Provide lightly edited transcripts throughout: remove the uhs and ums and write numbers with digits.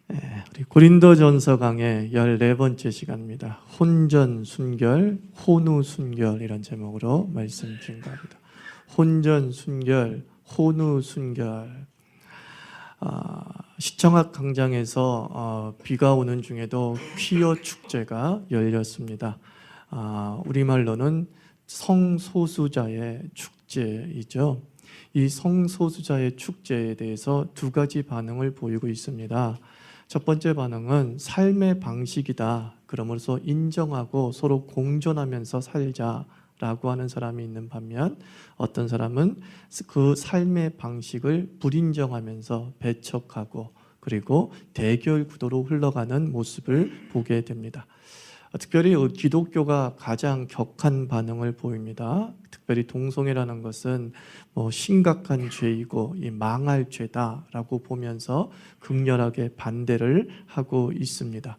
우리 고린도전서 강의 14번째 시간입니다. 혼전순결, 혼우순결 이런 제목으로 말씀 증거합니다. 혼전순결, 혼우순결. 시청학 광장에서 비가 오는 중에도 퀴어 축제가 열렸습니다. 우리말로는 성소수자의 축제이죠. 이 성소수자의 축제에 대해서 두 가지 반응을 보이고 있습니다. 첫 번째 반응은 삶의 방식이다. 그러면서 인정하고 서로 공존하면서 살자라고 하는 사람이 있는 반면 어떤 사람은 그 삶의 방식을 불인정하면서 배척하고 그리고 대결 구도로 흘러가는 모습을 보게 됩니다. 특별히 기독교가 가장 격한 반응을 보입니다. 특별히 동성애라는 것은 심각한 죄이고 망할 죄다라고 보면서 극렬하게 반대를 하고 있습니다.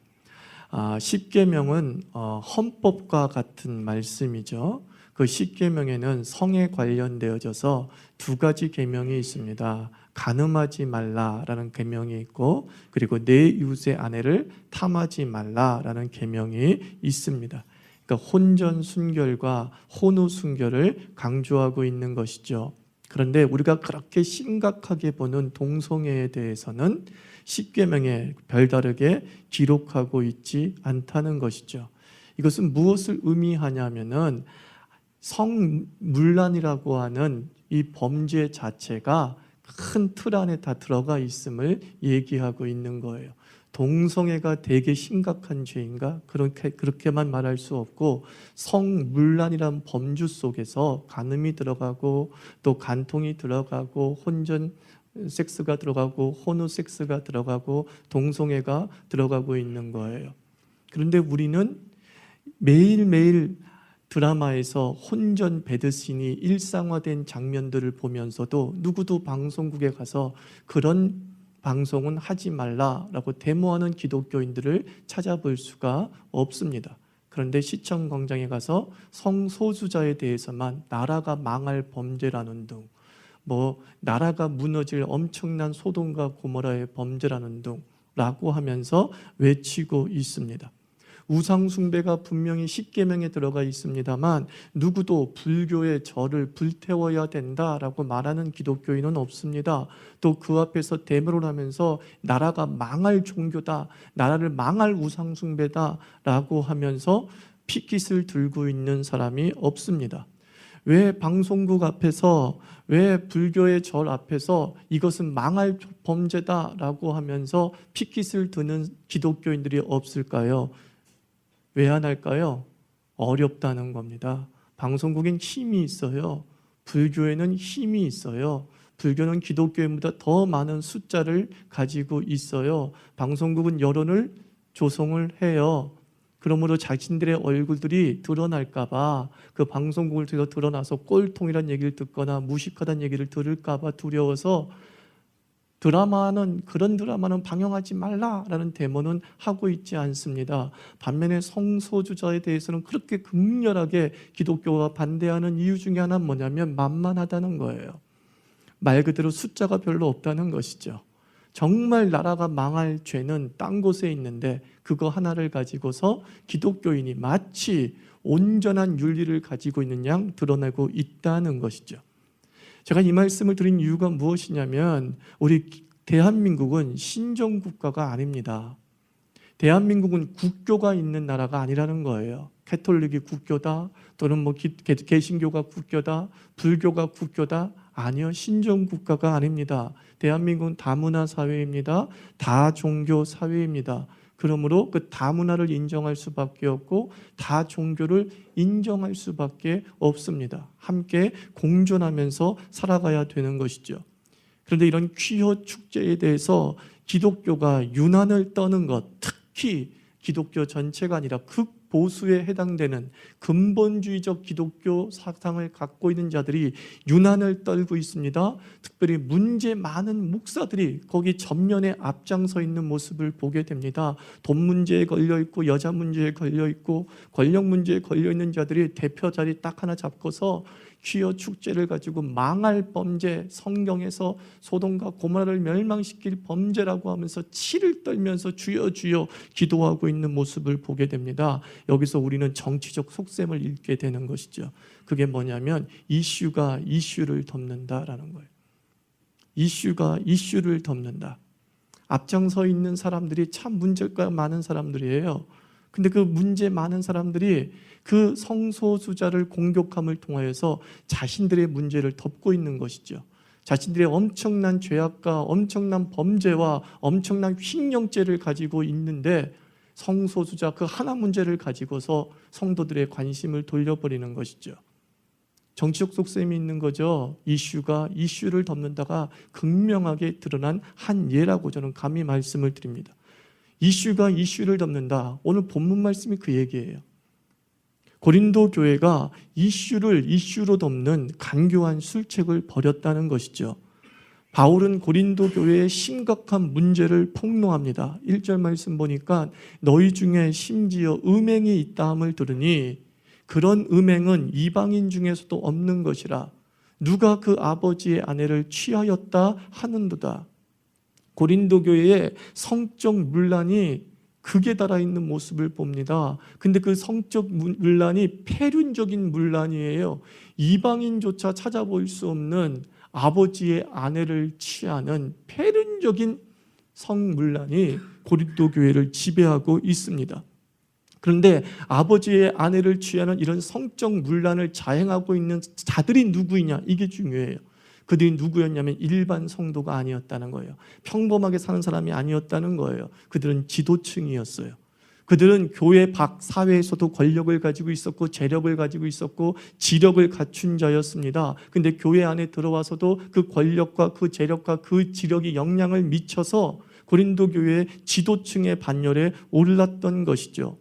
십계명은 헌법과 같은 말씀이죠. 그 십계명에는 성에 관련되어져서 두 가지 계명이 있습니다. 간음하지 말라라는 계명이 있고 그리고 내 이웃의 아내를 탐하지 말라라는 계명이 있습니다. 그러니까 혼전순결과 혼우순결을 강조하고 있는 것이죠. 그런데 우리가 그렇게 심각하게 보는 동성애에 대해서는 십계명에 별다르게 기록하고 있지 않다는 것이죠. 이것은 무엇을 의미하냐면은 성문란이라고 하는 이 범죄 자체가 큰 틀 안에 다 들어가 있음을 얘기하고 있는 거예요. 동성애가 되게 심각한 죄인가? 그렇게만 말할 수 없고 성문란이란 범주 속에서 간음이 들어가고 또 간통이 들어가고 혼전 섹스가 들어가고 혼우 섹스가 들어가고 동성애가 들어가고 있는 거예요. 그런데 우리는 매일매일 드라마에서 혼전 배드신이 일상화된 장면들을 보면서도 누구도 방송국에 가서 그런 방송은 하지 말라라고 데모하는 기독교인들을 찾아볼 수가 없습니다. 그런데 시청 광장에 가서 성소수자에 대해서만 나라가 망할 범죄라는 등 나라가 무너질 엄청난 소돔과 고모라의 범죄라는 등라고 하면서 외치고 있습니다. 우상숭배가 분명히 십계명에 들어가 있습니다만 누구도 불교의 절을 불태워야 된다라고 말하는 기독교인은 없습니다. 또 그 앞에서 데모를 하면서 나라가 망할 종교다, 나라를 망할 우상숭배다라고 하면서 피켓을 들고 있는 사람이 없습니다. 왜 방송국 앞에서 왜 불교의 절 앞에서 이것은 망할 범죄다라고 하면서 피켓을 드는 기독교인들이 없을까요? 왜 안 할까요? 어렵다는 겁니다. 방송국엔 힘이 있어요. 불교에는 힘이 있어요. 불교는 기독교인보다 더 많은 숫자를 가지고 있어요. 방송국은 여론을 조성을 해요. 그러므로 자신들의 얼굴들이 드러날까봐 그 방송국을 통해서 드러나서 꼴통이란 얘기를 듣거나 무식하다는 얘기를 들을까봐 두려워서 그런 드라마는 방영하지 말라라는 데모는 하고 있지 않습니다. 반면에 성소수자에 대해서는 그렇게 극렬하게 기독교가 반대하는 이유 중에 하나는 뭐냐면 만만하다는 거예요. 말 그대로 숫자가 별로 없다는 것이죠. 정말 나라가 망할 죄는 딴 곳에 있는데 그거 하나를 가지고서 기독교인이 마치 온전한 윤리를 가지고 있는 양 드러나고 있다는 것이죠. 제가 이 말씀을 드린 이유가 무엇이냐면 우리 대한민국은 신정국가가 아닙니다. 대한민국은 국교가 있는 나라가 아니라는 거예요. 가톨릭이 국교다 또는 개신교가 국교다 불교가 국교다 아니요, 신정국가가 아닙니다. 대한민국은 다문화 사회입니다. 다종교 사회입니다. 그러므로 그 다문화를 인정할 수밖에 없고 다종교를 인정할 수밖에 없습니다. 함께 공존하면서 살아가야 되는 것이죠. 그런데 이런 퀴어 축제에 대해서 기독교가 유난을 떠는 것, 특히 기독교 전체가 아니라 극보수에 해당되는 근본주의적 기독교 사상을 갖고 있는 자들이 유난을 떨고 있습니다. 특별히 문제 많은 목사들이 거기 전면에 앞장서 있는 모습을 보게 됩니다. 돈 문제에 걸려있고 여자 문제에 걸려있고 권력 문제에 걸려있는 자들이 대표 자리 딱 하나 잡고서 기어 축제를 가지고 망할 범죄, 성경에서 소돔과 고모라를 멸망시킬 범죄라고 하면서 치를 떨면서 주여 주여 기도하고 있는 모습을 보게 됩니다. 여기서 우리는 정치적 속셈을 읽게 되는 것이죠. 그게 뭐냐면 이슈가 이슈를 덮는다라는 거예요. 이슈가 이슈를 덮는다. 앞장서 있는 사람들이 참 문제가 많은 사람들이에요. 근데 그 문제 많은 사람들이 그 성소수자를 공격함을 통하여서 자신들의 문제를 덮고 있는 것이죠. 자신들의 엄청난 죄악과 엄청난 범죄와 엄청난 횡령죄를 가지고 있는데 성소수자 그 하나 문제를 가지고서 성도들의 관심을 돌려버리는 것이죠. 정치적 속셈이 있는 거죠. 이슈가 이슈를 덮는다가 극명하게 드러난 한 예라고 저는 감히 말씀을 드립니다. 이슈가 이슈를 덮는다. 오늘 본문 말씀이 그 얘기예요. 고린도 교회가 이슈를 이슈로 덮는 간교한 술책을 벌였다는 것이죠. 바울은 고린도 교회의 심각한 문제를 폭로합니다. 1절 말씀 보니까 너희 중에 심지어 음행이 있다함을 들으니 그런 음행은 이방인 중에서도 없는 것이라 누가 그 아버지의 아내를 취하였다 하는도다. 고린도 교회의 성적 문란이 극에 달아 있는 모습을 봅니다. 근데 그 성적 문란이 폐륜적인 문란이에요. 이방인조차 찾아볼 수 없는 아버지의 아내를 취하는 폐륜적인 성문란이 고린도 교회를 지배하고 있습니다. 그런데 아버지의 아내를 취하는 이런 성적 문란을 자행하고 있는 자들이 누구이냐, 이게 중요해요. 그들이 누구였냐면 일반 성도가 아니었다는 거예요. 평범하게 사는 사람이 아니었다는 거예요. 그들은 지도층이었어요. 그들은 교회 밖 사회에서도 권력을 가지고 있었고 재력을 가지고 있었고 지력을 갖춘 자였습니다. 근데 교회 안에 들어와서도 그 권력과 그 재력과 그 지력이 영향을 미쳐서 고린도 교회의 지도층의 반열에 올랐던 것이죠.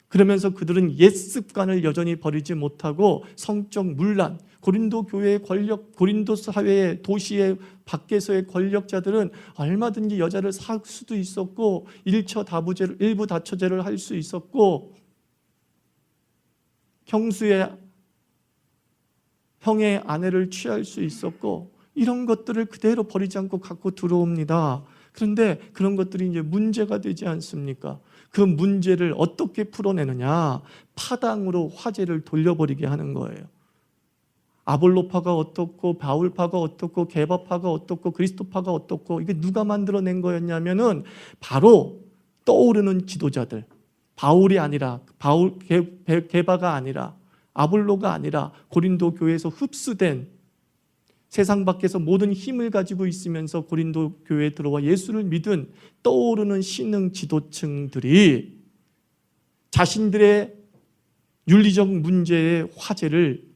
그러면서 그들은 옛 습관을 여전히 버리지 못하고 성적 문란, 고린도 교회의 권력, 고린도 사회의 도시의 밖에서의 권력자들은 얼마든지 여자를 살 수도 있었고 일부 다처제를 할 수 있었고 형의 아내를 취할 수 있었고 이런 것들을 그대로 버리지 않고 갖고 들어옵니다. 그런데 그런 것들이 이제 문제가 되지 않습니까? 그 문제를 어떻게 풀어내느냐? 파당으로 화제를 돌려버리게 하는 거예요. 아볼로파가 어떻고 바울파가 어떻고 게바파가 어떻고 그리스도파가 어떻고 이게 누가 만들어낸 거였냐면은 바로 떠오르는 지도자들, 바울이 아니라 게바가 아니라 아볼로가 아니라 고린도 교회에서 흡수된 세상 밖에서 모든 힘을 가지고 있으면서 고린도 교회에 들어와 예수를 믿은 떠오르는 신흥 지도층들이 자신들의 윤리적 문제의 화제를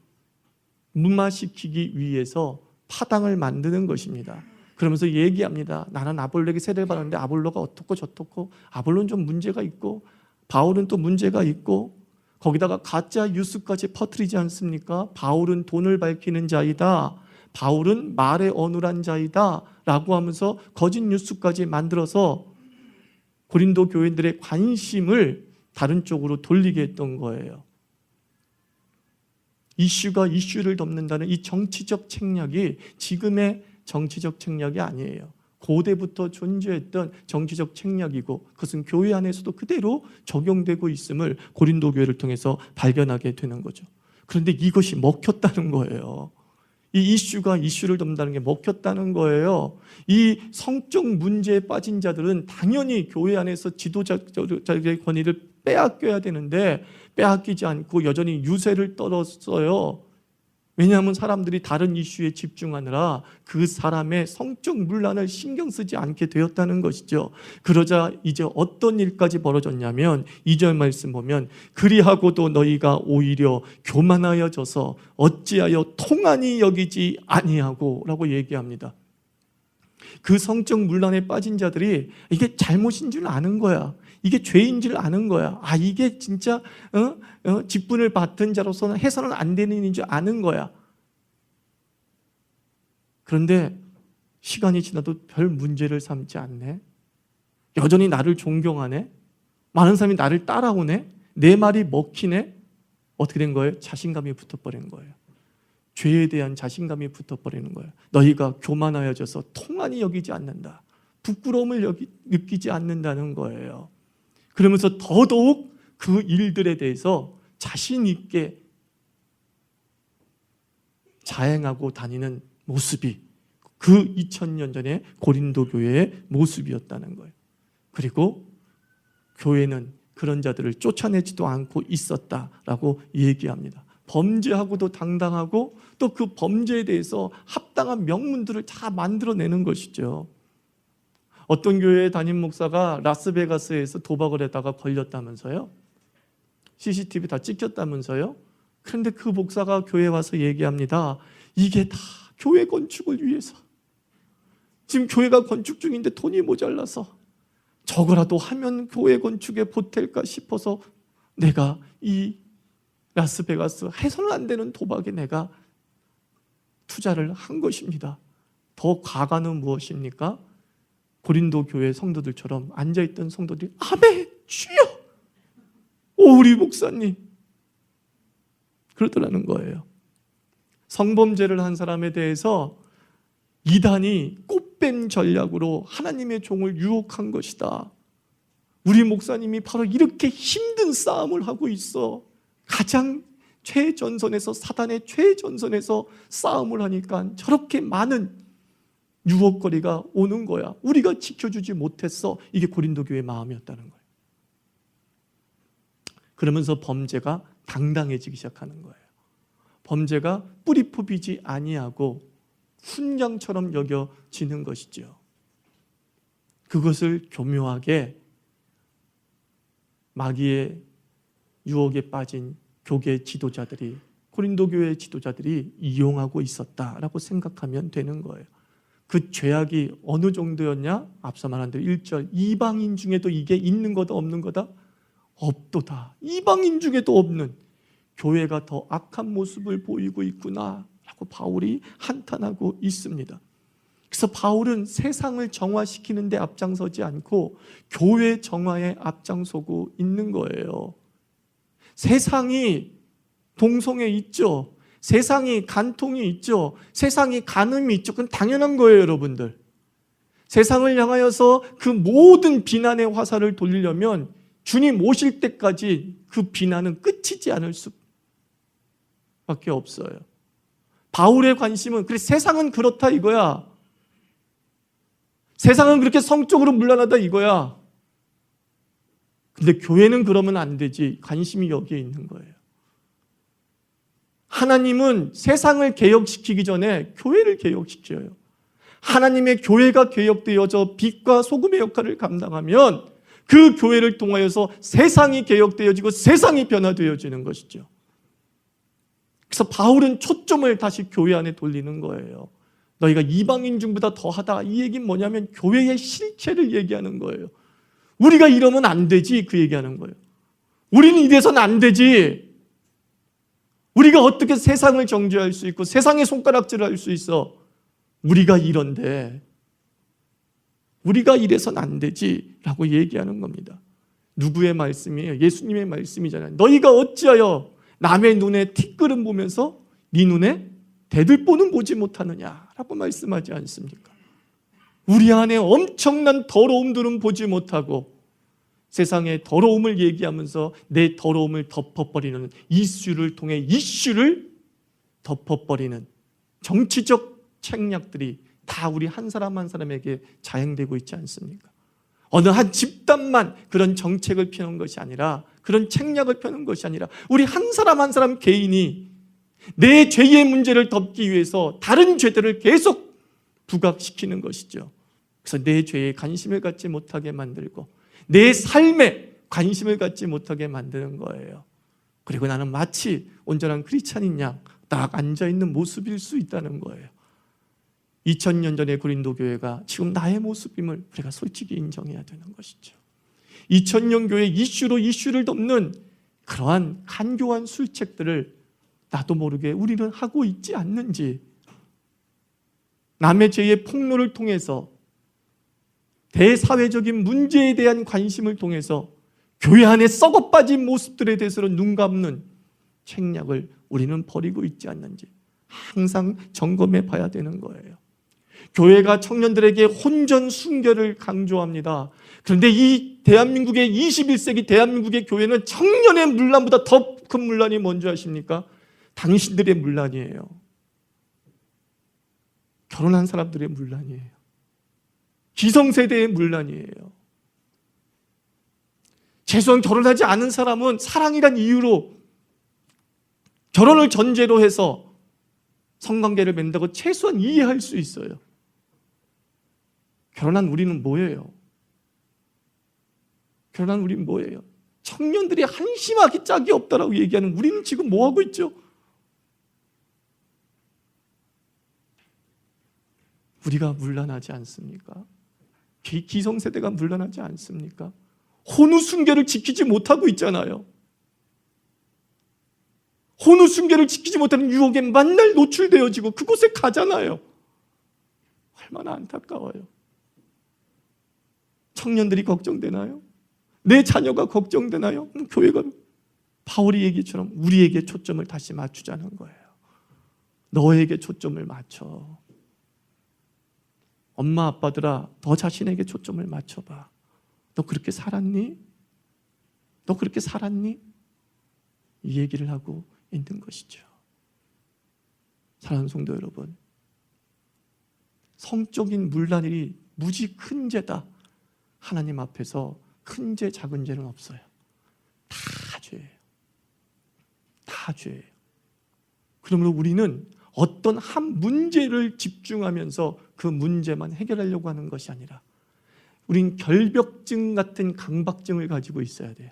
무마시키기 위해서 파당을 만드는 것입니다. 그러면서 얘기합니다. 나는 아볼로에게 세례를 받았는데 아볼로가 어떻고 저떻고, 아볼로는 좀 문제가 있고 바울은 또 문제가 있고, 거기다가 가짜 뉴스까지 퍼뜨리지 않습니까? 바울은 돈을 밝히는 자이다, 바울은 말에 어눌한 자이다 라고 하면서 거짓 뉴스까지 만들어서 고린도 교인들의 관심을 다른 쪽으로 돌리게 했던 거예요. 이슈가 이슈를 덮는다는 이 정치적 책략이 지금의 정치적 책략이 아니에요. 고대부터 존재했던 정치적 책략이고 그것은 교회 안에서도 그대로 적용되고 있음을 고린도 교회를 통해서 발견하게 되는 거죠. 그런데 이것이 먹혔다는 거예요. 이 이슈가 이슈를 덮는다는 게 먹혔다는 거예요. 이 성적 문제에 빠진 자들은 당연히 교회 안에서 지도자의 권위를 빼앗겨야 되는데 빼앗기지 않고 여전히 유세를 떨었어요. 왜냐하면 사람들이 다른 이슈에 집중하느라 그 사람의 성적 문란을 신경 쓰지 않게 되었다는 것이죠. 그러자 이제 어떤 일까지 벌어졌냐면 2절 말씀 보면 그리하고도 너희가 오히려 교만하여져서 어찌하여 통한이 여기지 아니하고 라고 얘기합니다. 그 성적 문란에 빠진 자들이 이게 잘못인 줄 아는 거야. 이게 죄인 줄 아는 거야. 아, 이게 진짜 직분을 맡은 자로서는 해서는 안 되는 일인 줄 아는 거야. 그런데 시간이 지나도 별 문제를 삼지 않네. 여전히 나를 존경하네. 많은 사람이 나를 따라오네. 내 말이 먹히네. 어떻게 된 거예요? 자신감이 붙어버린 거예요. 죄에 대한 자신감이 붙어버리는 거예요. 너희가 교만하여져서 통한이 여기지 않는다. 부끄러움을 느끼지 않는다는 거예요. 그러면서 더더욱 그 일들에 대해서 자신 있게 자행하고 다니는 모습이 그 2000년 전에 고린도 교회의 모습이었다는 거예요. 그리고 교회는 그런 자들을 쫓아내지도 않고 있었다라고 얘기합니다. 범죄하고도 당당하고 또 그 범죄에 대해서 합당한 명문들을 다 만들어내는 것이죠. 어떤 교회의 담임 목사가 라스베가스에서 도박을 했다가 걸렸다면서요. CCTV 다 찍혔다면서요. 그런데 그 목사가 교회에 와서 얘기합니다. 이게 다 교회 건축을 위해서. 지금 교회가 건축 중인데 돈이 모자라서 저거라도 하면 교회 건축에 보탤까 싶어서 내가 이 라스베가스 해서는 안 되는 도박에 내가 투자를 한 것입니다. 더 과가는 무엇입니까? 고린도 교회 성도들처럼 앉아있던 성도들이 아멘 주여 오 우리 목사님 그러더라는 거예요. 성범죄를 한 사람에 대해서 이단이 꽃뱀 전략으로 하나님의 종을 유혹한 것이다. 우리 목사님이 바로 이렇게 힘든 싸움을 하고 있어. 가장 최전선에서 사단의 최전선에서 싸움을 하니까 저렇게 많은 유혹거리가 오는 거야. 우리가 지켜주지 못했어. 이게 고린도 교회의 마음이었다는 거예요. 그러면서 범죄가 당당해지기 시작하는 거예요. 범죄가 뿌리 뽑히지 아니하고 훈장처럼 여겨지는 것이죠. 그것을 교묘하게 마귀의 유혹에 빠진 교계 지도자들이 고린도 교회 지도자들이 이용하고 있었다라고 생각하면 되는 거예요. 그 죄악이 어느 정도였냐? 앞서 말한 대로 1절 이방인 중에도 이게 있는 거다 없는 거다? 없도다. 이방인 중에도 없는 교회가 더 악한 모습을 보이고 있구나 라고 바울이 한탄하고 있습니다. 그래서 바울은 세상을 정화시키는 데 앞장서지 않고 교회 정화에 앞장서고 있는 거예요. 세상이 동성애 있죠. 세상이 간통이 있죠. 세상이 간음이 있죠. 그건 당연한 거예요, 여러분들. 세상을 향하여서 그 모든 비난의 화살을 돌리려면 주님 오실 때까지 그 비난은 끝이지 않을 수밖에 없어요. 바울의 관심은 그래 세상은 그렇다 이거야. 세상은 그렇게 성적으로 문란하다 이거야. 근데 교회는 그러면 안 되지. 관심이 여기에 있는 거예요. 하나님은 세상을 개혁시키기 전에 교회를 개혁시켜요. 하나님의 교회가 개혁되어져 빛과 소금의 역할을 감당하면 그 교회를 통하여서 세상이 개혁되어지고 세상이 변화되어지는 것이죠. 그래서 바울은 초점을 다시 교회 안에 돌리는 거예요. 너희가 이방인 중보다 더하다. 이 얘기는 뭐냐면 교회의 실체를 얘기하는 거예요. 우리가 이러면 안 되지 그 얘기하는 거예요. 우리는 이래서는 안 되지. 우리가 어떻게 세상을 정죄할 수 있고 세상에 손가락질을 할 수 있어. 우리가 이런데 우리가 이래서는 안 되지 라고 얘기하는 겁니다. 누구의 말씀이에요? 예수님의 말씀이잖아요. 너희가 어찌하여 남의 눈에 티끌은 보면서 네 눈에 대들보는 보지 못하느냐라고 말씀하지 않습니까? 우리 안에 엄청난 더러움들은 보지 못하고 세상의 더러움을 얘기하면서 내 더러움을 덮어버리는 이슈를 통해 이슈를 덮어버리는 정치적 책략들이 다 우리 한 사람 한 사람에게 자행되고 있지 않습니까? 어느 한 집단만 그런 정책을 펴는 것이 아니라 그런 책략을 펴는 것이 아니라 우리 한 사람 한 사람 개인이 내 죄의 문제를 덮기 위해서 다른 죄들을 계속 부각시키는 것이죠. 그래서 내 죄에 관심을 갖지 못하게 만들고 내 삶에 관심을 갖지 못하게 만드는 거예요. 그리고 나는 마치 온전한 크리스찬인 양 딱 앉아있는 모습일 수 있다는 거예요. 2000년 전의 고린도 교회가 지금 나의 모습임을 우리가 솔직히 인정해야 되는 것이죠. 2000년 교회 이슈로 이슈를 덮는 그러한 간교한 술책들을 나도 모르게 우리는 하고 있지 않는지, 남의 죄의 폭로를 통해서 대사회적인 문제에 대한 관심을 통해서 교회 안에 썩어빠진 모습들에 대해서는 눈 감는 책략을 우리는 버리고 있지 않는지, 항상 점검해 봐야 되는 거예요. 교회가 청년들에게 혼전 순결을 강조합니다. 그런데 이 대한민국의 21세기 대한민국의 교회는 청년의 문란보다 더 큰 문란이 뭔지 아십니까? 당신들의 문란이에요. 결혼한 사람들의 문란이에요. 기성세대의 문란이에요. 최소한 결혼하지 않은 사람은 사랑이란 이유로 결혼을 전제로 해서 성관계를 맺는다고 최소한 이해할 수 있어요. 결혼한 우리는 뭐예요? 결혼한 우리는 뭐예요? 청년들이 한심하기 짝이 없다라고 얘기하는 우리는 지금 뭐 하고 있죠? 우리가 문란하지 않습니까? 기성세대가 문란하지 않습니까? 혼후 순결을 지키지 못하고 있잖아요. 혼후 순결을 지키지 못하는 유혹에 만날 노출되어지고 그곳에 가잖아요. 얼마나 안타까워요. 청년들이 걱정되나요? 내 자녀가 걱정되나요? 교회가 바울이 얘기처럼 우리에게 초점을 다시 맞추자는 거예요. 너에게 초점을 맞춰. 엄마 아빠들아, 너 자신에게 초점을 맞춰봐. 너 그렇게 살았니? 너 그렇게 살았니? 이 얘기를 하고 있는 것이죠. 사랑하는 성도 여러분, 성적인 문란이 무지 큰 죄다. 하나님 앞에서 큰 죄 작은 죄는 없어요. 다 죄예요. 다 죄예요. 그러므로 우리는 어떤 한 문제를 집중하면서 그 문제만 해결하려고 하는 것이 아니라 우린 결벽증 같은 강박증을 가지고 있어야 돼요.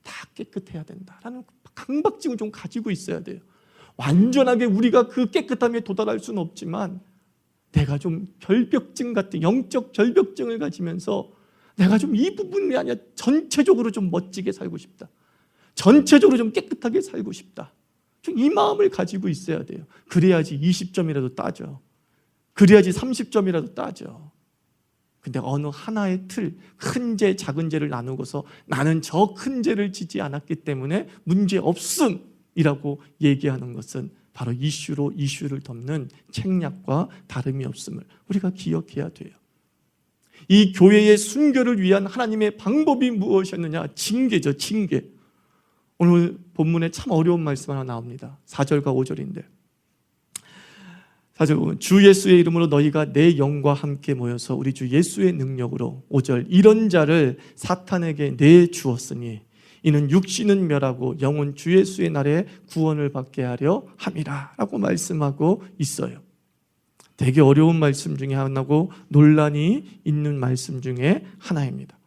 다 깨끗해야 된다라는 강박증을 좀 가지고 있어야 돼요. 완전하게 우리가 그 깨끗함에 도달할 수는 없지만 내가 좀 결벽증 같은 영적 결벽증을 가지면서 내가 좀 이 부분이 아니라 전체적으로 좀 멋지게 살고 싶다. 전체적으로 좀 깨끗하게 살고 싶다. 이 마음을 가지고 있어야 돼요. 그래야지 20점이라도 따져. 그래야지 30점이라도 따져. 근데 어느 하나의 틀, 큰 죄, 작은 죄를 나누고서 나는 저 큰 죄를 지지 않았기 때문에 문제 없음이라고 얘기하는 것은 바로 이슈를 덮는 책략과 다름이 없음을 우리가 기억해야 돼요. 이 교회의 순결을 위한 하나님의 방법이 무엇이었느냐? 징계죠, 징계. 오늘 본문에 참 어려운 말씀 하나 나옵니다. 4절과 5절인데 4절 보면 주 예수의 이름으로 너희가 내 영과 함께 모여서 우리 주 예수의 능력으로 5절 이런 자를 사탄에게 내주었으니 이는 육신은 멸하고 영은 주 예수의 날에 구원을 받게 하려 함이라 라고 말씀하고 있어요. 되게 어려운 말씀 중에 하나고 논란이 있는 말씀 중에 하나입니다.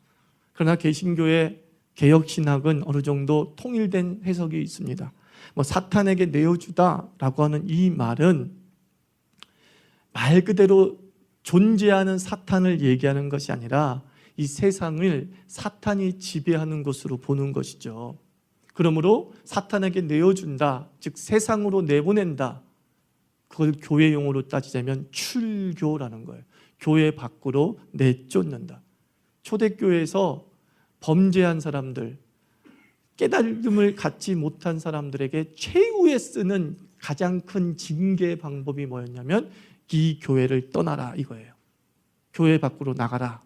그러나 개신교의 개혁신학은 어느 정도 통일된 해석이 있습니다. 사탄에게 내어주다라고 하는 이 말은 말 그대로 존재하는 사탄을 얘기하는 것이 아니라 이 세상을 사탄이 지배하는 것으로 보는 것이죠. 그러므로 사탄에게 내어준다, 즉 세상으로 내보낸다. 그걸 교회 용어로 따지자면 출교라는 거예요. 교회 밖으로 내쫓는다. 초대교회에서 범죄한 사람들, 깨달음을 갖지 못한 사람들에게 최후에 쓰는 가장 큰 징계 방법이 뭐였냐면 이 교회를 떠나라 이거예요. 교회 밖으로 나가라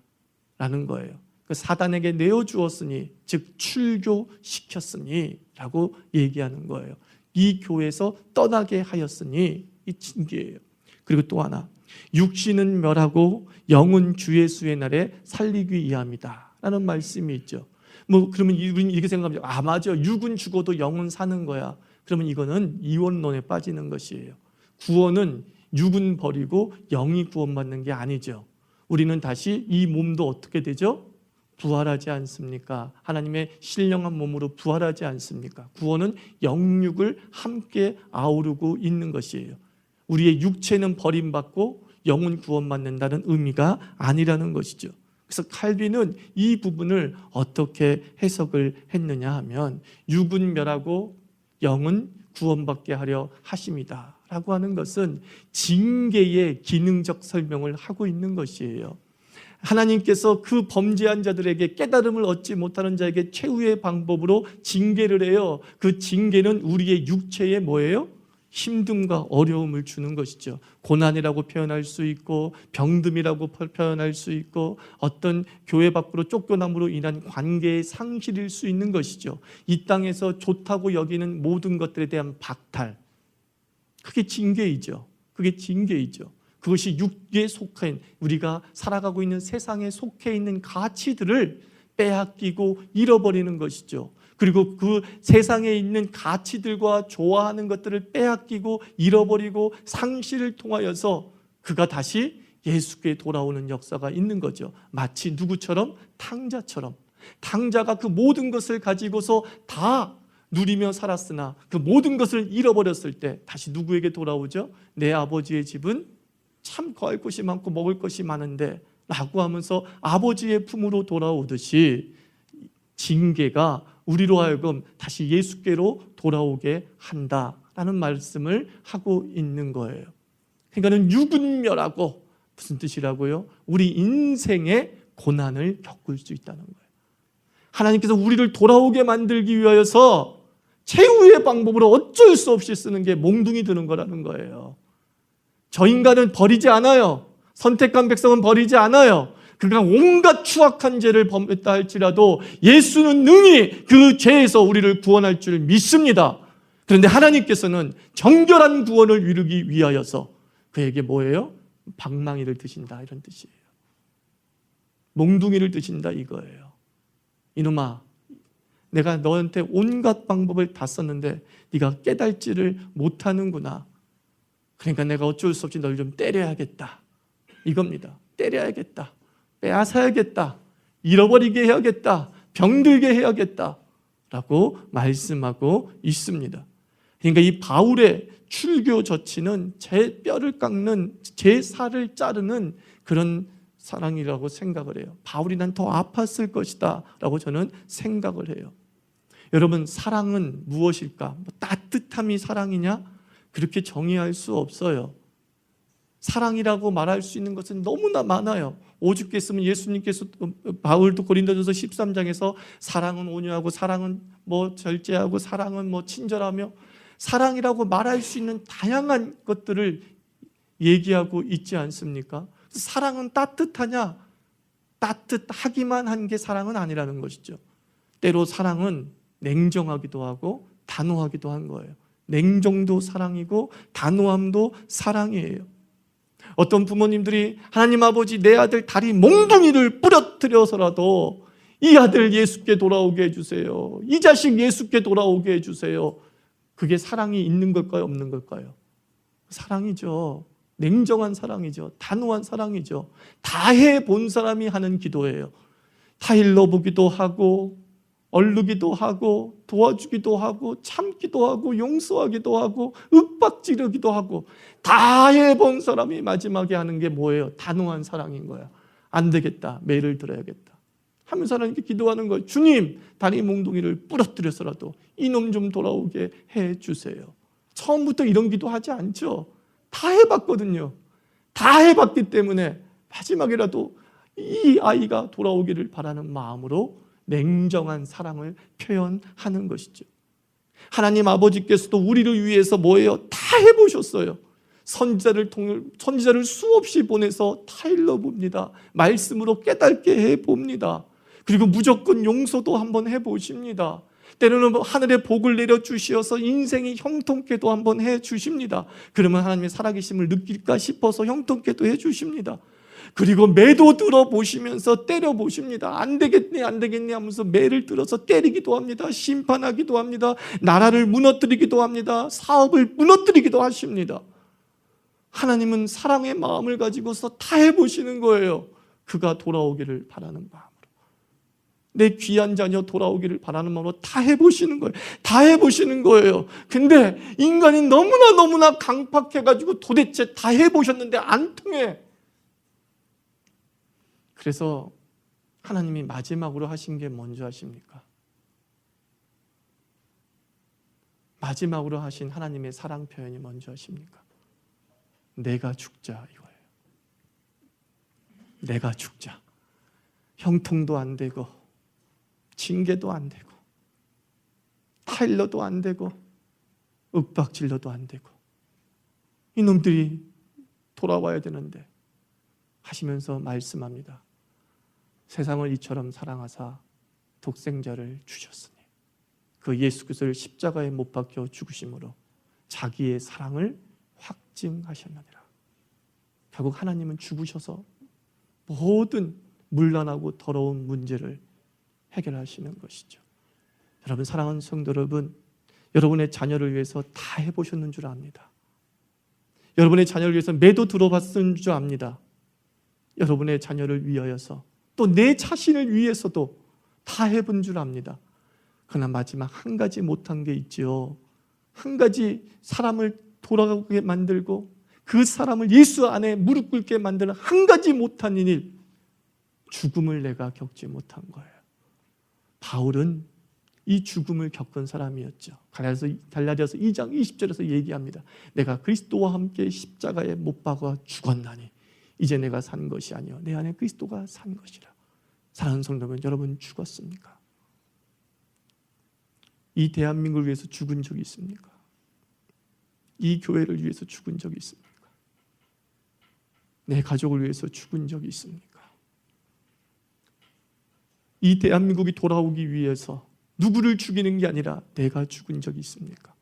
라는 거예요. 사단에게 내어주었으니 즉 출교시켰으니 라고 얘기하는 거예요. 이 교회에서 떠나게 하였으니 이 징계예요. 그리고 또 하나 육신은 멸하고 영은 주 예수의 날에 살리기 위함이다 라는 말씀이 있죠. 그러면 우리는 이렇게 생각합니다. 맞아, 육은 죽어도 영은 사는 거야. 그러면 이거는 이원론에 빠지는 것이에요. 구원은 육은 버리고 영이 구원받는 게 아니죠. 우리는 다시 이 몸도 어떻게 되죠? 부활하지 않습니까? 하나님의 신령한 몸으로 부활하지 않습니까? 구원은 영육을 함께 아우르고 있는 것이에요. 우리의 육체는 버림받고 영은 구원받는다는 의미가 아니라는 것이죠. 그래서 칼빈은 이 부분을 어떻게 해석을 했느냐 하면 육은 멸하고 영은 구원받게 하려 하심이다 라고 하는 것은 징계의 기능적 설명을 하고 있는 것이에요. 하나님께서 그 범죄한 자들에게 깨달음을 얻지 못하는 자에게 최후의 방법으로 징계를 해요. 그 징계는 우리의 육체에 뭐예요? 힘듦과 어려움을 주는 것이죠. 고난이라고 표현할 수 있고 병듦이라고 표현할 수 있고 어떤 교회 밖으로 쫓겨남으로 인한 관계의 상실일 수 있는 것이죠. 이 땅에서 좋다고 여기는 모든 것들에 대한 박탈, 그게 징계이죠. 그게 징계이죠. 그것이 육에 속한 우리가 살아가고 있는 세상에 속해 있는 가치들을 빼앗기고 잃어버리는 것이죠. 그리고 그 세상에 있는 가치들과 좋아하는 것들을 빼앗기고 잃어버리고 상실을 통하여서 그가 다시 예수께 돌아오는 역사가 있는 거죠. 마치 누구처럼? 탕자처럼. 탕자가 그 모든 것을 가지고서 다 누리며 살았으나 그 모든 것을 잃어버렸을 때 다시 누구에게 돌아오죠? 내 아버지의 집은 참 거할 것이 많고 먹을 것이 많은데 라고 하면서 아버지의 품으로 돌아오듯이 징계가 우리로 하여금 다시 예수께로 돌아오게 한다라는 말씀을 하고 있는 거예요. 그러니까는 육은 멸하고 무슨 뜻이라고요? 우리 인생의 고난을 겪을 수 있다는 거예요. 하나님께서 우리를 돌아오게 만들기 위하여서 최후의 방법으로 어쩔 수 없이 쓰는 게 몽둥이 드는 거라는 거예요. 저 인간은 버리지 않아요. 선택한 백성은 버리지 않아요. 그가 온갖 추악한 죄를 범했다 할지라도 예수는 능히 그 죄에서 우리를 구원할 줄 믿습니다. 그런데 하나님께서는 정결한 구원을 이루기 위하여서 그에게 뭐예요? 방망이를 드신다 이런 뜻이에요. 몽둥이를 드신다 이거예요. 이놈아, 내가 너한테 온갖 방법을 다 썼는데 네가 깨달지를 못하는구나. 그러니까 내가 어쩔 수 없이 널 좀 때려야겠다 이겁니다. 때려야겠다, 빼앗아야겠다, 잃어버리게 해야겠다, 병들게 해야겠다 라고 말씀하고 있습니다. 그러니까 이 바울의 출교 조치는 제 뼈를 깎는, 제 살을 자르는 그런 사랑이라고 생각을 해요. 바울이 난 더 아팠을 것이다 라고 저는 생각을 해요. 여러분, 사랑은 무엇일까? 따뜻함이 사랑이냐? 그렇게 정의할 수 없어요. 사랑이라고 말할 수 있는 것은 너무나 많아요. 오죽했으면 예수님께서, 바울도 고린도전서 13장에서 사랑은 온유하고 사랑은 뭐 절제하고 사랑은 뭐 친절하며, 사랑이라고 말할 수 있는 다양한 것들을 얘기하고 있지 않습니까? 사랑은 따뜻하냐? 따뜻하기만 한 게 사랑은 아니라는 것이죠. 때로 사랑은 냉정하기도 하고 단호하기도 한 거예요. 냉정도 사랑이고 단호함도 사랑이에요. 어떤 부모님들이 하나님 아버지, 내 아들 다리 몽둥이를 부러뜨려서라도 이 아들 예수께 돌아오게 해주세요, 이 자식 예수께 돌아오게 해주세요. 그게 사랑이 있는 걸까요? 없는 걸까요? 사랑이죠. 냉정한 사랑이죠. 단호한 사랑이죠. 다 해본 사람이 하는 기도예요. 타일러 보기도 하고 얼르기도 하고 도와주기도 하고 참기도 하고 용서하기도 하고 윽박지르기도 하고 다 해본 사람이 마지막에 하는 게 뭐예요? 단호한 사랑인 거야. 안 되겠다, 매를 들어야겠다 하면서 하나님께 기도하는 거예요. 주님, 다리 몽둥이를 부러뜨려서라도 이놈 좀 돌아오게 해주세요. 처음부터 이런 기도하지 않죠. 다 해봤거든요. 다 해봤기 때문에 마지막이라도 이 아이가 돌아오기를 바라는 마음으로 냉정한 사랑을 표현하는 것이죠. 하나님 아버지께서도 우리를 위해서 뭐예요? 다 해보셨어요. 선지자를 수없이 보내서 타일러 봅니다. 말씀으로 깨닫게 해봅니다. 그리고 무조건 용서도 한번 해보십니다. 때로는 하늘의 복을 내려주시어서 인생이 형통케도 한번 해주십니다. 그러면 하나님의 살아계심을 느낄까 싶어서 형통케도 해주십니다. 그리고 매도 들어보시면서 때려보십니다. 안 되겠니 안 되겠니 하면서 매를 들어서 때리기도 합니다. 심판하기도 합니다. 나라를 무너뜨리기도 합니다. 사업을 무너뜨리기도 하십니다. 하나님은 사랑의 마음을 가지고서 다 해보시는 거예요. 그가 돌아오기를 바라는 마음으로, 내 귀한 자녀 돌아오기를 바라는 마음으로 다 해보시는 거예요. 다 해보시는 거예요. 근데 인간이 너무나 강팍해가지고 도대체 다 해보셨는데 안 통해. 그래서 하나님이 마지막으로 하신 게 뭔지 아십니까? 마지막으로 하신 하나님의 사랑 표현이 뭔지 아십니까? 내가 죽자 이거예요. 내가 죽자. 형통도 안 되고 징계도 안 되고 타일러도 안 되고 윽박질러도 안 되고 이놈들이 돌아와야 되는데 하시면서 말씀합니다. 세상을 이처럼 사랑하사 독생자를 주셨으니 그 예수 그리스도를 십자가에 못 박혀 죽으심으로 자기의 사랑을 확증하셨느니라. 결국 하나님은 죽으셔서 모든 문란하고 더러운 문제를 해결하시는 것이죠. 여러분, 사랑하는 성도 여러분, 여러분의 자녀를 위해서 다 해보셨는 줄 압니다. 여러분의 자녀를 위해서 매도 들어봤는 줄 압니다. 여러분의 자녀를 위하여서 또 내 자신을 위해서도 다 해본 줄 압니다. 그러나 마지막 한 가지 못한 게 있죠. 한 가지 사람을 돌아가게 만들고 그 사람을 예수 안에 무릎 꿇게 만드는 한 가지 못한 일, 죽음을 내가 겪지 못한 거예요. 바울은 이 죽음을 겪은 사람이었죠. 갈라디아서 2장 20절에서 얘기합니다. 내가 그리스도와 함께 십자가에 못 박아 죽었나니 이제 내가 산 것이 아니요 내 안에 그리스도가 산 것이라. 사랑하는 성도는 여러분 죽었습니까? 이 대한민국을 위해서 죽은 적이 있습니까? 이 교회를 위해서 죽은 적이 있습니까? 내 가족을 위해서 죽은 적이 있습니까? 이 대한민국이 돌아오기 위해서 누구를 죽이는 게 아니라 내가 죽은 적이 있습니까?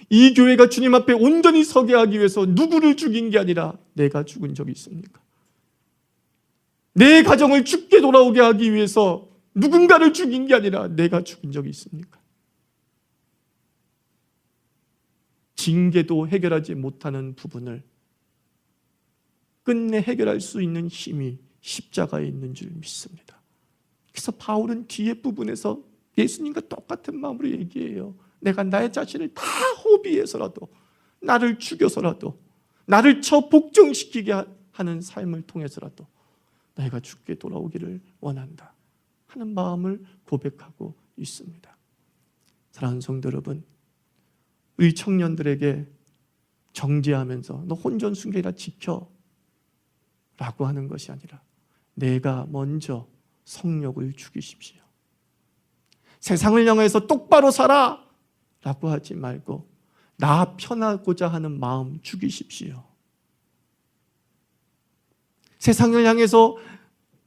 이 교회가 주님 앞에 온전히 서게 하기 위해서 누구를 죽인 게 아니라 내가 죽은 적이 있습니까? 내 가정을 죽게 돌아오게 하기 위해서 누군가를 죽인 게 아니라 내가 죽은 적이 있습니까? 징계도 해결하지 못하는 부분을 끝내 해결할 수 있는 힘이 십자가에 있는 줄 믿습니다. 그래서 바울은 뒤에 부분에서 예수님과 똑같은 마음으로 얘기해요. 내가 나의 자신을 다 허비해서라도, 나를 죽여서라도, 나를 쳐 복종시키게 하는 삶을 통해서라도 내가 죽게 돌아오기를 원한다 하는 마음을 고백하고 있습니다. 사랑하는 성도 여러분, 우리 청년들에게 정죄하면서 너 혼전순결이라 지켜 라고 하는 것이 아니라 내가 먼저 성욕을 죽이십시오. 세상을 향해서 똑바로 살아 라고 하지 말고 나 편하고자 하는 마음 죽이십시오. 세상을 향해서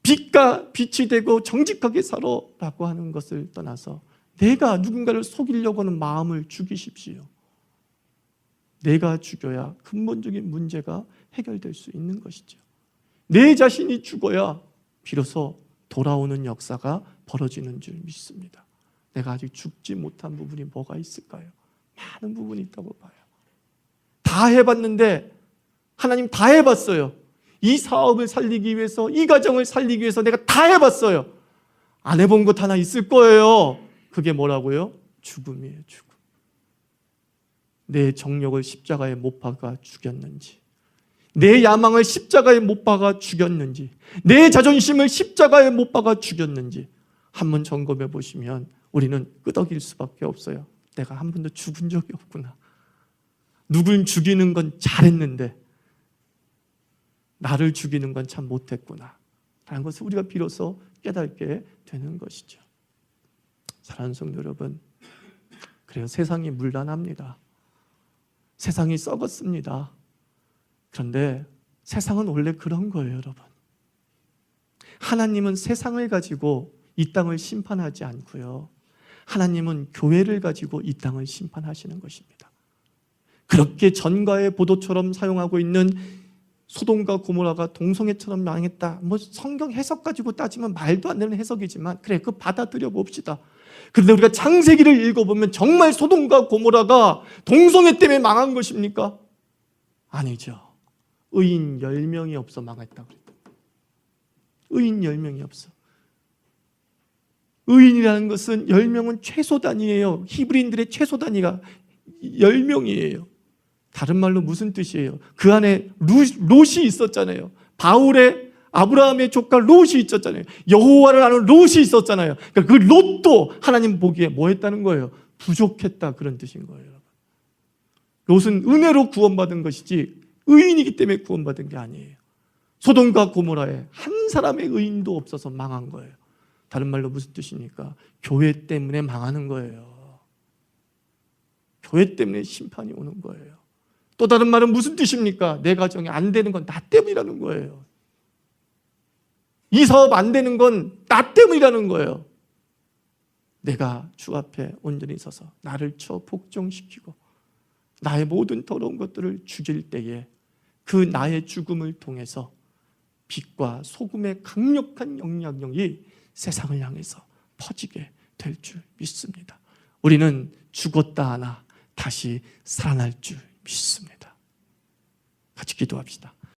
빛과 빛이 되고 정직하게 살아 라고 하는 것을 떠나서 내가 누군가를 속이려고 하는 마음을 죽이십시오. 내가 죽여야 근본적인 문제가 해결될 수 있는 것이죠. 내 자신이 죽어야 비로소 돌아오는 역사가 벌어지는 줄 믿습니다. 내가 아직 죽지 못한 부분이 뭐가 있을까요? 많은 부분이 있다고 봐요. 다 해봤는데 하나님 다 해봤어요. 이 사업을 살리기 위해서, 이 가정을 살리기 위해서 내가 다 해봤어요. 안 해본 것 하나 있을 거예요. 그게 뭐라고요? 죽음이에요. 죽음. 내 정욕을 십자가에 못 박아 죽였는지, 내 야망을 십자가에 못 박아 죽였는지, 내 자존심을 십자가에 못 박아 죽였는지 한번 점검해 보시면 우리는 끄덕일 수밖에 없어요. 내가 한 번도 죽은 적이 없구나. 누굴 죽이는 건 잘했는데 나를 죽이는 건 참 못했구나 라는 것을 우리가 비로소 깨닫게 되는 것이죠. 사랑하는 성도 여러분, 그래요. 세상이 문란합니다. 세상이 썩었습니다. 그런데 세상은 원래 그런 거예요, 여러분. 하나님은 세상을 가지고 이 땅을 심판하지 않고요. 하나님은 교회를 가지고 이 땅을 심판하시는 것입니다. 그렇게 전가의 보도처럼 사용하고 있는 소돔과 고모라가 동성애처럼 망했다. 뭐 성경 해석 가지고 따지면 말도 안 되는 해석이지만 그래, 그거 받아들여 봅시다. 그런데 우리가 창세기를 읽어보면 정말 소돔과 고모라가 동성애 때문에 망한 것입니까? 아니죠. 의인 10명이 없어 망했다고 그랬다. 의인 10명이 없어. 의인이라는 것은 10명은 최소 단위예요. 히브리인들의 최소 단위가 10명이에요. 다른 말로 무슨 뜻이에요? 그 안에 롯이 있었잖아요. 바울의 아브라함의 조카 롯이 있었잖아요. 여호와를 아는 롯이 있었잖아요. 그러니까 그 롯도 하나님 보기에 뭐 했다는 거예요? 부족했다, 그런 뜻인 거예요. 롯은 은혜로 구원받은 것이지 의인이기 때문에 구원받은 게 아니에요. 소돔과 고모라에 한 사람의 의인도 없어서 망한 거예요. 다른 말로 무슨 뜻입니까? 교회 때문에 망하는 거예요. 교회 때문에 심판이 오는 거예요. 또 다른 말은 무슨 뜻입니까? 내 가정이 안 되는 건 나 때문이라는 거예요. 이 사업 안 되는 건 나 때문이라는 거예요. 내가 주 앞에 온전히 서서 나를 복종시키고 나의 모든 더러운 것들을 죽일 때에 그 나의 죽음을 통해서 빛과 소금의 강력한 영향력이 세상을 향해서 퍼지게 될 줄 믿습니다. 우리는 죽었다 하나 다시 살아날 줄 믿습니다. 같이 기도합시다.